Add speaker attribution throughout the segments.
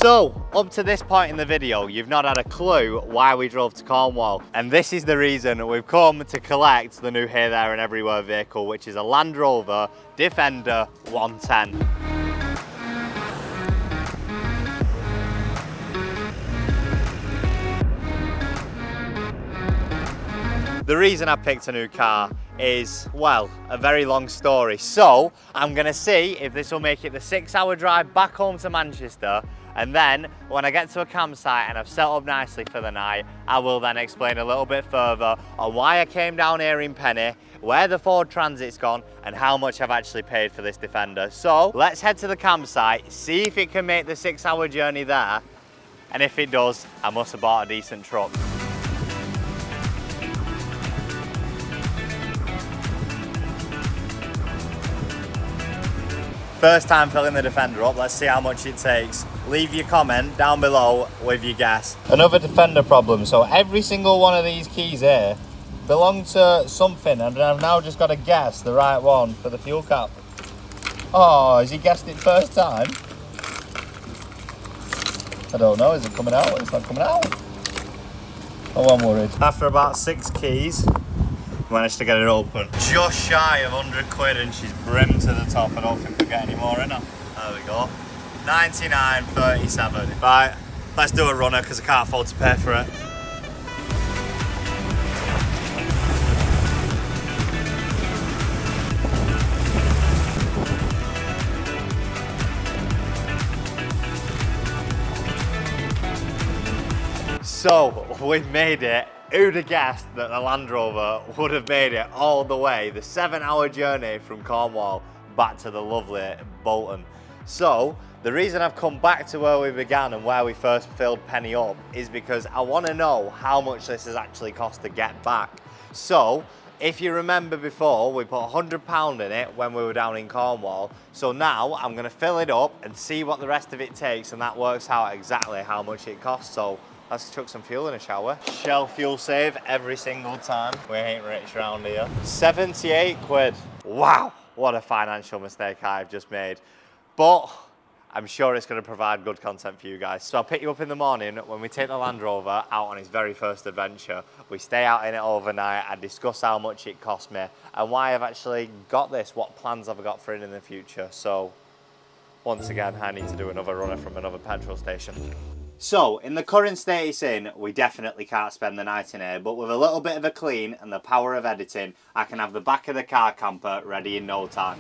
Speaker 1: So, up to this point in the video, you've not had a clue why we drove to Cornwall. And this is the reason. We've come to collect the new Here, There and Everywhere vehicle, which is a Land Rover Defender 110. The reason I picked a new car is, well, a very long story. So I'm gonna see if this will make it the 6-hour drive back home to Manchester. And then when I get to a campsite and I've set up nicely for the night, I will then explain a little bit further on why I came down here in Penny, where the Ford Transit's gone, and how much I've actually paid for this Defender. So let's head to the campsite, see if it can make the 6-hour journey there. And if it does, I must have bought a decent truck. First time filling the Defender up, let's see how much it takes. Leave your comment down below with your guess. Another Defender problem, so every single one of these keys here belong to something, and I've now just got to guess the right one for the fuel cap. Oh, has he guessed it first time? I don't know, is it coming out? It's not coming out. Oh, I'm worried. After about 6 keys, managed to get it open. Just shy of 100 quid and she's brimmed to the top. I don't think we get any more in her. There we go. 99.37. Right, let's do a runner because I can't afford to pay for it. So, we've made it. Who'd have guessed that the Land Rover would have made it all the way, the 7-hour journey from Cornwall back to the lovely Bolton. So, the reason I've come back to where we began and where we first filled Penny up is because I want to know how much this has actually cost to get back. So, if you remember before, we put £100 in it when we were down in Cornwall. So now I'm going to fill it up and see what the rest of it takes, and that works out exactly how much it costs. So, let's chuck some fuel in, shall we? Shell fuel save every single time. We ain't rich around here. 78 quid. Wow, what a financial mistake I've just made. But I'm sure it's going to provide good content for you guys. So I'll pick you up in the morning when we take the Land Rover out on its very first adventure. We stay out in it overnight and discuss how much it cost me and why I've actually got this, what plans I've got for it in the future. So once again, I need to do another runner from another petrol station. So, in the current state it's in, we definitely can't spend the night in here, but with a little bit of a clean and the power of editing, I can have the back of the car camper ready in no time.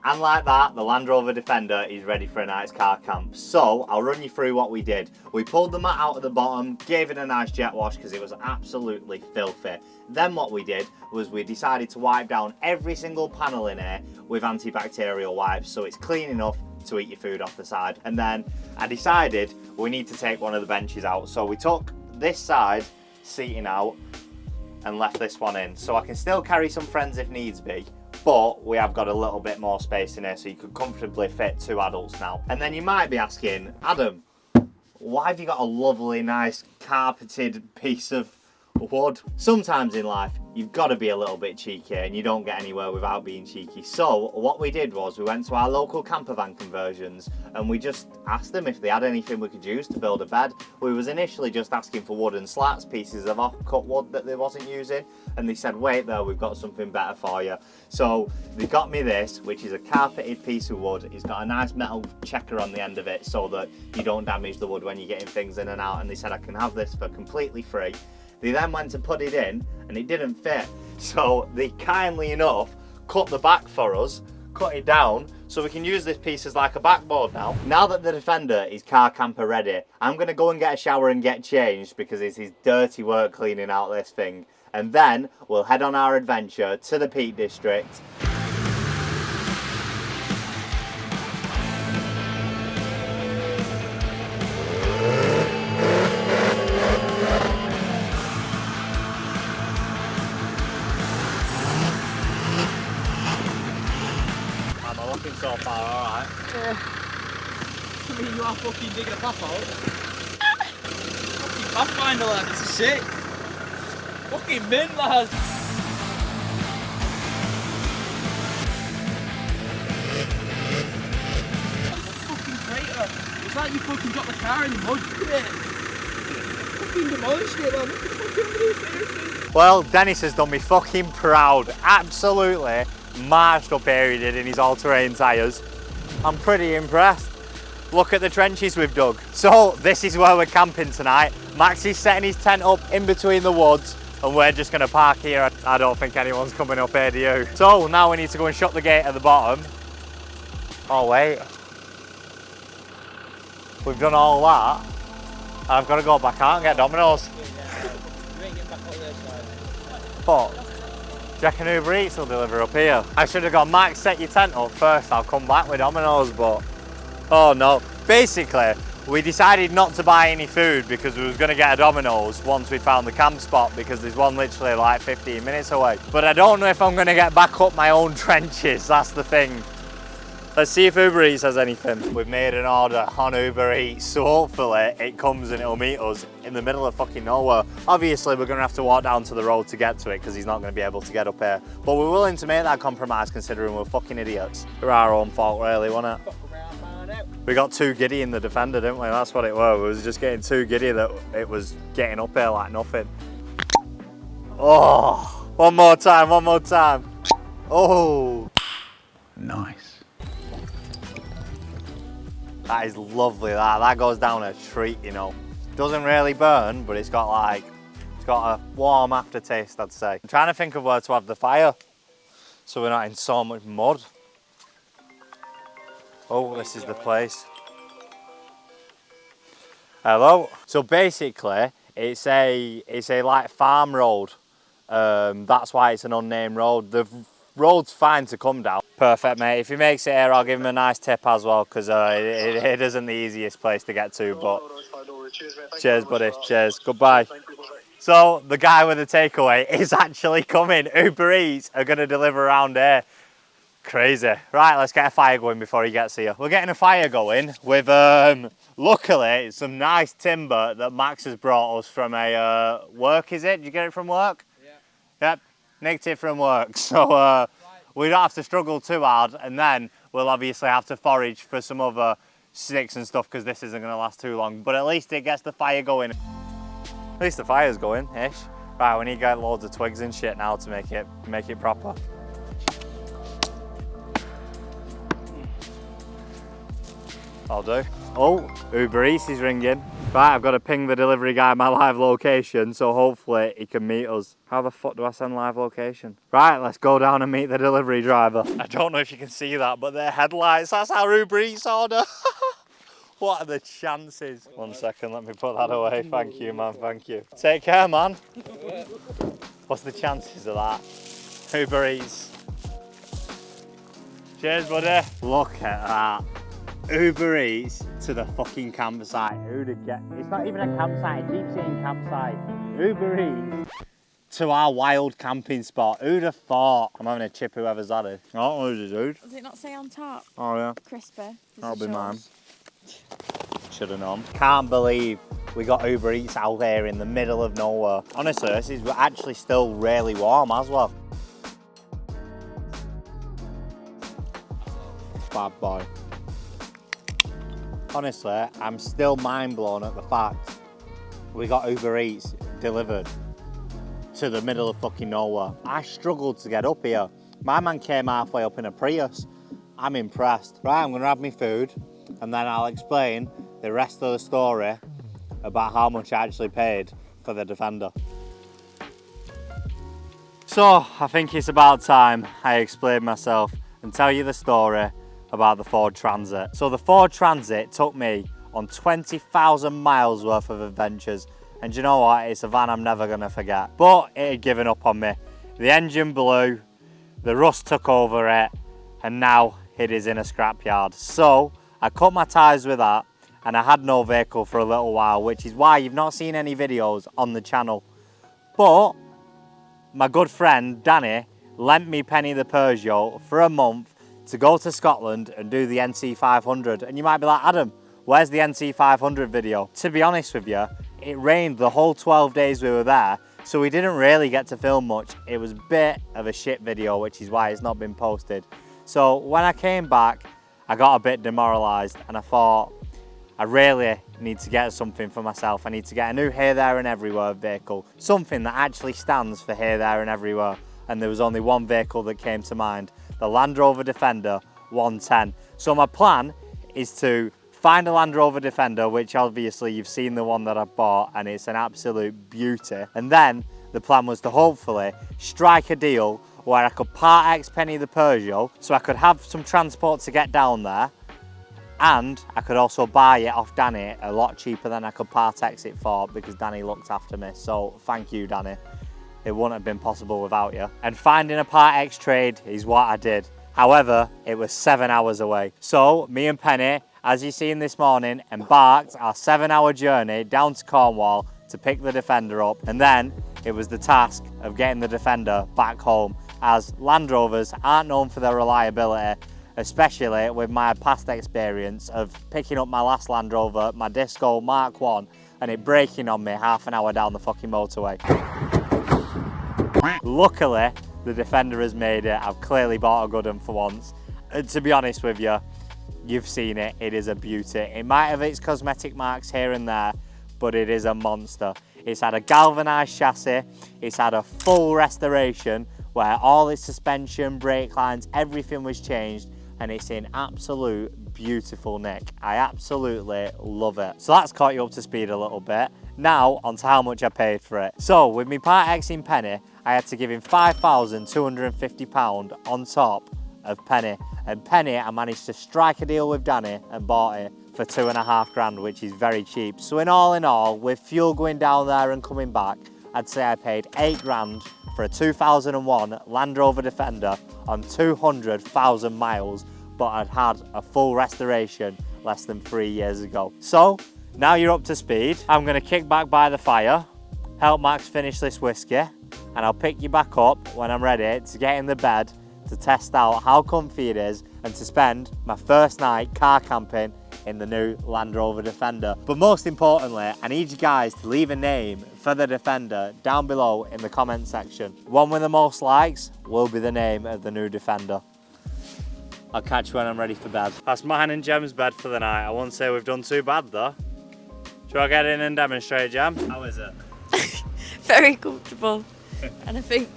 Speaker 1: And like that, the Land Rover Defender is ready for a night's car camp. So, I'll run you through what we did. We pulled the mat out of the bottom, gave it a nice jet wash because it was absolutely filthy. Then what we did was we decided to wipe down every single panel in here with antibacterial wipes, so it's clean enough to eat your food off the side. And then I decided we need to take one of the benches out, so we took this side seating out and left this one in, so I can still carry some friends if needs be, but we have got a little bit more space in here, so you could comfortably fit 2 adults now. And then you might be asking, Adam, why have you got a lovely nice carpeted piece of wood? Sometimes in life you've got to be a little bit cheeky, and you don't get anywhere without being cheeky. So what we did was we went to our local camper van conversions and we just asked them if they had anything we could use to build a bed. We was initially just asking for wooden slats, pieces of off-cut wood that they wasn't using, and they said, wait there, we've got something better for you. So they got me this, which is a carpeted piece of wood. It's got a nice metal checker on the end of it so that you don't damage the wood when you're getting things in and out, and they said I can have this for completely free. They then went to put it in and it didn't fit, so they kindly enough cut the back for us, cut it down so we can use this piece as like a backboard now. Now that the Defender is car camper ready, I'm going to go and get a shower and get changed because it's his dirty work cleaning out this thing, and then we'll head on our adventure to the Peak District. So far, alright.
Speaker 2: Yeah. I mean, you are fucking digging a path out. Fucking Pathfinder, lad, this is sick. Fucking mint, lad. Fucking crater. It's like you fucking dropped the car in the mud, isn't it? Fucking demolished it, man. Look at fucking seriously.
Speaker 1: Well, Dennis has done me fucking proud. Absolutely marched up here he did in his all-terrain tyres. I'm pretty impressed. Look at the trenches we've dug. So this is where we're camping tonight. Max is setting his tent up in between the woods and we're just gonna park here. I don't think anyone's coming up here, do you? So now we need to go and shut the gate at the bottom. Oh wait. We've done all that. I've got to go back out and get Domino's. But, do you reckon Uber Eats will deliver up here? I should have gone, Max, set your tent up first, I'll come back with Domino's, but oh no. Basically, we decided not to buy any food because we was going to get a Domino's once we found the camp spot because there's one literally like 15 minutes away. But I don't know if I'm going to get back up my own trenches, that's the thing. Let's see if Uber Eats has anything. We've made an order on Uber Eats, so hopefully it comes and it'll meet us in the middle of fucking nowhere. Obviously, we're gonna have to walk down to the road to get to it because he's not gonna be able to get up here. But we're willing to make that compromise considering we're fucking idiots. We're our own fault really, wasn't it? We got too giddy in the Defender, didn't we? That's what it was. We was just getting too giddy that it was getting up here like nothing. Oh, one more time, one more time. Oh.
Speaker 3: Nice.
Speaker 1: That is lovely, that goes down a treat, you know. Doesn't really burn, but it's got a warm aftertaste, I'd say. I'm trying to think of where to have the fire, so we're not in so much mud. Oh, this is the place. Hello. So basically, it's a like farm road. That's why it's an unnamed road. The road's fine to come down. Perfect, mate. If he makes it here, I'll give him a nice tip as well, because it isn't the easiest place to get to, but... Cheers, buddy. Cheers. Goodbye. So, the guy with the takeaway is actually coming. Uber Eats are going to deliver around here. Crazy. Right, let's get a fire going before he gets here. We're getting a fire going with, luckily, some nice timber that Max has brought us from a work, is it? Did you get it from work? Yeah. Yep. Nicked it from work. So, we don't have to struggle too hard, and then we'll obviously have to forage for some other sticks and stuff because this isn't going to last too long. But at least it gets the fire going. At least the fire's going-ish. Right, we need to get loads of twigs and shit now to make it proper. I'll do. Oh, Uber Eats is ringing. Right, I've got to ping the delivery guy my live location, so hopefully he can meet us. How the fuck do I send live location? Right, let's go down and meet the delivery driver. I don't know if you can see that, but their headlights, that's our Uber Eats order. What are the chances? 1 second, let me put that away. Thank you, man, thank you. Take care, man. What's the chances of that? Uber Eats. Cheers, buddy. Look at that. Uber Eats to the fucking campsite. Who'd have get? It's not even a campsite, it keeps saying campsite. Uber Eats to our wild camping spot. Who'd have thought? I'm having a chip whoever's that is. Oh, who's it, dude?
Speaker 4: Does it not say on top?
Speaker 1: Oh yeah.
Speaker 4: Crispy.
Speaker 1: That'll be mine. Should have known. Can't believe we got Uber Eats out here in the middle of nowhere. Honestly, this is actually still really warm as well. Bad boy. Honestly, I'm still mind blown at the fact we got Uber Eats delivered to the middle of fucking nowhere. I struggled to get up here. My man came halfway up in a Prius. I'm impressed. Right, I'm gonna have my food and then I'll explain the rest of the story about how much I actually paid for the Defender. So, I think it's about time I explain myself and tell you the story about the Ford Transit. So the Ford Transit took me on 20,000 miles worth of adventures, and you know what, it's a van I'm never gonna forget. But it had given up on me. The engine blew, the rust took over it, and now it is in a scrapyard. So I cut my ties with that, and I had no vehicle for a little while, which is why you've not seen any videos on the channel. But my good friend Danny lent me Penny the Peugeot for a month to go to Scotland and do the NC500. And you might be like, Adam, where's the NC500 video? To be honest with you, it rained the whole 12 days we were there, so we didn't really get to film much. It was a bit of a shit video, which is why it's not been posted. So when I came back, I got a bit demoralised and I thought, I really need to get something for myself. I need to get a new Here, There and Everywhere vehicle. Something that actually stands for Here, There and Everywhere. And there was only one vehicle that came to mind, the Land Rover Defender 110. So my plan is to find a Land Rover Defender, which obviously you've seen the one that I bought and it's an absolute beauty. And then the plan was to hopefully strike a deal where I could part X Penny the Peugeot so I could have some transport to get down there, and I could also buy it off Danny a lot cheaper than I could part X it for, because Danny looked after me. So thank you, Danny. It wouldn't have been possible without you. And finding a part X trade is what I did. However, it was 7 hours away. So me and Penny, as you seen this morning, embarked our 7-hour journey down to Cornwall to pick the Defender up. And then it was the task of getting the Defender back home, as Land Rovers aren't known for their reliability, especially with my past experience of picking up my last Land Rover, my Disco Mark 1, and it braking on me half an hour down the fucking motorway. Luckily, the Defender has made it. I've clearly bought a good one for once. And to be honest with you, you've seen it, it is a beauty. It might have its cosmetic marks here and there, but it is a monster. It's had a galvanised chassis, it's had a full restoration where all its suspension, brake lines, everything was changed, and it's in absolute beautiful nick. I absolutely love it. So that's caught you up to speed a little bit. Now on to how much I paid for it. So with me part X in Penny, I had to give him £5,250 on top of Penny. And Penny, I managed to strike a deal with Danny and bought it for £2.5 grand, which is very cheap. So in all, with fuel going down there and coming back, I'd say I paid 8 grand for a 2001 Land Rover Defender on 200,000 miles, but I'd had a full restoration less than 3 years ago. So now you're up to speed. I'm gonna kick back by the fire, help Max finish this whiskey, and I'll pick you back up when I'm ready to get in the bed to test out how comfy it is and to spend my first night car camping in the new Land Rover Defender. But most importantly, I need you guys to leave a name for the Defender down below in the comment section. One with the most likes will be the name of the new Defender. I'll catch you when I'm ready for bed. That's mine and Gem's bed for the night. I won't say we've done too bad though. Shall I get in and demonstrate, Gem? How is it?
Speaker 3: Very comfortable. And I think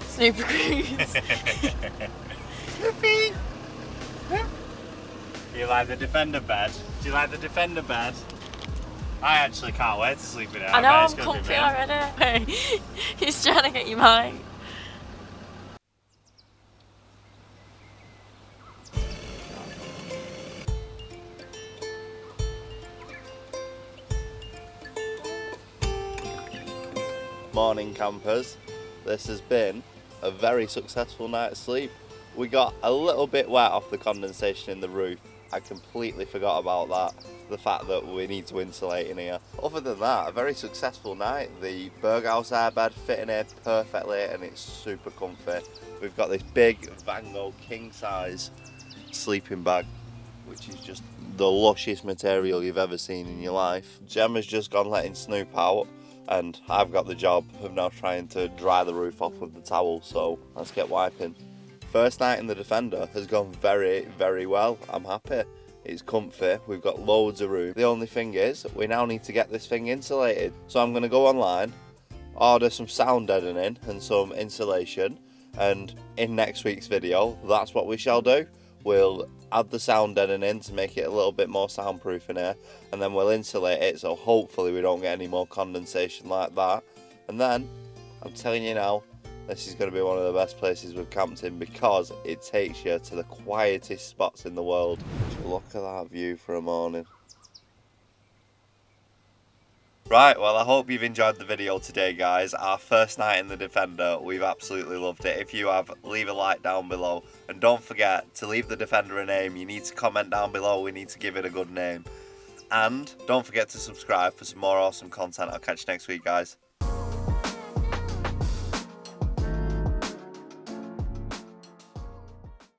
Speaker 3: Snoop agrees.
Speaker 1: Snoopy! Do you like the Defender bed? Do you like the Defender bed? I actually can't wait to sleep in it.
Speaker 3: I know, I'm comfy already. He's trying to get you mine.
Speaker 1: Morning campers, this has been a very successful night's sleep. We got a little bit wet off the condensation in the roof. I completely forgot about that, the fact that we need to insulate in here. Other than that, a very successful night. The Berghaus airbed fit in here perfectly and it's super comfy. We've got this big Van Gogh king size sleeping bag, which is just the luscious material you've ever seen in your life. Gemma's just gone letting Snoop out, and I've got the job of now trying to dry the roof off with the towel, so let's get wiping. First night in the Defender has gone very, very well. I'm happy. It's comfy, we've got loads of room. The only thing is, we now need to get this thing insulated. So I'm gonna go online, order some sound deadening and some insulation, and in next week's video, that's what we shall do. We'll add the sound deadening to make it a little bit more soundproof in here, and then we'll insulate it so hopefully we don't get any more condensation like that. And then, I'm telling you now, this is going to be one of the best places we've camped in because it takes you to the quietest spots in the world. Look at that view for a morning. Right, well I hope you've enjoyed the video today guys. Our first night in the Defender, we've absolutely loved it. If you have, leave a like down below. And don't forget to leave the Defender a name. You need to comment down below, we need to give it a good name. And don't forget to subscribe for some more awesome content. I'll catch you next week guys.